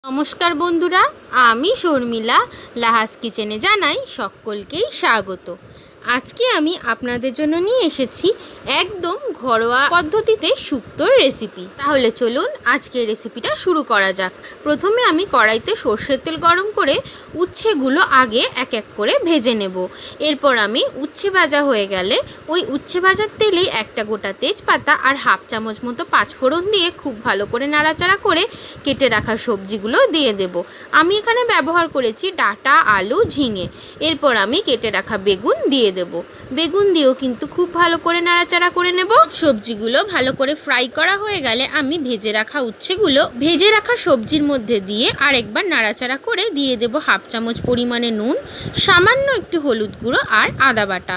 নমস্কার বন্ধুরা, আমি শর্মিলা লাহাস কিচেনে জানাই সকলকেই স্বাগত। আজকে আমি আপনাদের জন্য নিয়ে এসেছি একদম ঘরোয়া পদ্ধতিতে শুক্তোর রেসিপি। তাহলে চলুন আজকের রেসিপিটা শুরু করা যাক। প্রথমে আমি কড়াইতে সর্ষের তেল গরম করে উচ্ছেগুলো আগে এক এক করে ভেজে নেব। এরপর আমি উচ্ছে ভাজা হয়ে গেলে ওই উচ্ছে ভাজার তেলেই একটা গোটা তেজপাতা আর হাফ চামচ মতো পাঁচফোড়ন দিয়ে খুব ভালো করে নাড়াচাড়া করে কেটে রাখা সবজিগুলো দিয়ে দেব। আমি এখানে ব্যবহার করেছি ডাঁটা, আলু, ঝিঙে। এরপর আমি কেটে রাখা বেগুন দিয়ে দেব। বেগুন দিয়েও কিন্তু খুব ভালো করে নাড়াচাড়া করে নেব। সবজিগুলো ভালো করে ফ্রাই করা হয়ে গেলে আমি ভেজে রাখা উচ্ছেগুলো ভেজে রাখা সবজির মধ্যে দিয়ে আরেকবার নাড়াচাড়া করে দিয়ে দেব হাফ চামচ পরিমাণে নুন, সামান্য একটু হলুদ গুঁড়ো আর আদা বাটা।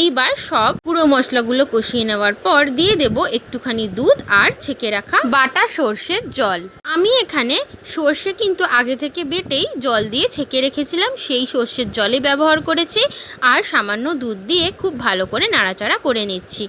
এইবার সব গুঁড়ো মশলাগুলো কষিয়ে নেওয়ার পর দিয়ে দেব একটুখানি দুধ আর ছেঁকে রাখা বাটা সর্ষের জল। আমি এখানে সর্ষে কিন্তু আগে থেকে বেটেই জল দিয়ে ছেঁকে রেখেছিলাম, সেই সর্ষের জলে ব্যবহার করেছি আর সামান্য দুধ দিয়ে খুব ভালো করে নাড়াচাড়া করে নিচ্ছি।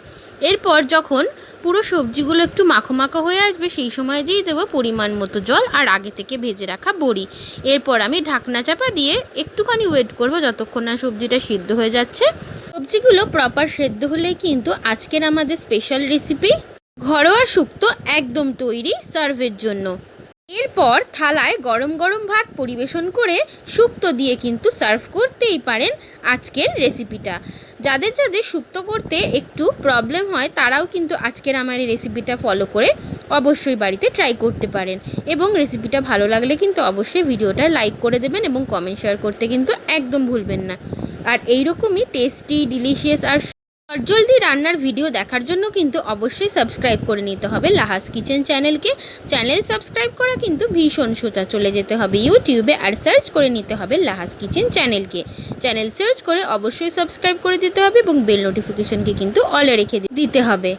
এরপর যখন পুরো সবজিগুলো একটু মাখো মাখো হয়ে আসবে সেই সময় দিয়ে দেবো পরিমাণ মতো জল আর আগে থেকে ভেজে রাখা বড়ি। এরপর আমি ঢাকনা চাপা দিয়ে একটুখানি ওয়েট করব যতক্ষণ না সবজিটা সিদ্ধ হয়ে যাচ্ছে। সবজিগুলো প্রপার সেদ্ধ হলেই কিন্তু আজকের আমাদের স্পেশাল রেসিপি ঘরোয়া শুক্তো একদম তৈরি সার্ভের জন্য। এরপর থালায় গরম গরম ভাত পরিবেশন করে শুক্তো দিয়ে কিন্তু সার্ভ করতেই পারেন আজকের রেসিপিটা। যাদের যাদের শুক্তো করতে একটু প্রবলেম হয় তারাও কিন্তু আজকের আমার এই রেসিপিটা ফলো করে অবশ্যই বাড়িতে ট্রাই করতে পারেন। এবং রেসিপিটা ভালো লাগলে কিন্তু অবশ্যই ভিডিওটা লাইক করে দেবেন এবং কমেন্ট শেয়ার করতে কিন্তু একদম ভুলবেন না। আর এইরকমই টেস্টি, ডিলিশিয়াস আর জলদি রান্নার ভিডিও দেখার জন্য কিন্তু অবশ্যই সাবস্ক্রাইব করে নিতে হবে লাহাস কিচেন চ্যানেলকে। চ্যানেল সাবস্ক্রাইব করা কিন্তু ভীষণ সোজা, চলে যেতে হবে ইউটিউবে আর সার্চ করে নিতে হবে লাহাস কিচেন চ্যানেলকে। চ্যানেল সার্চ করে অবশ্যই সাবস্ক্রাইব করে দিতে হবে এবং বেল নোটিফিকেশনকে কিন্তু অলে রেখে দিতে হবে।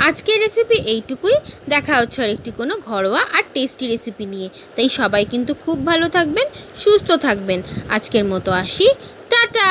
আজকের রেসিপি এইটুকুই, দেখা হচ্ছে আর একটি কোনো ঘরোয়া আর টেস্টি রেসিপি নিয়ে। তাই সবাই কিন্তু খুব ভালো থাকবেন, সুস্থ থাকবেন। আজকের মতো আসি, টাটা।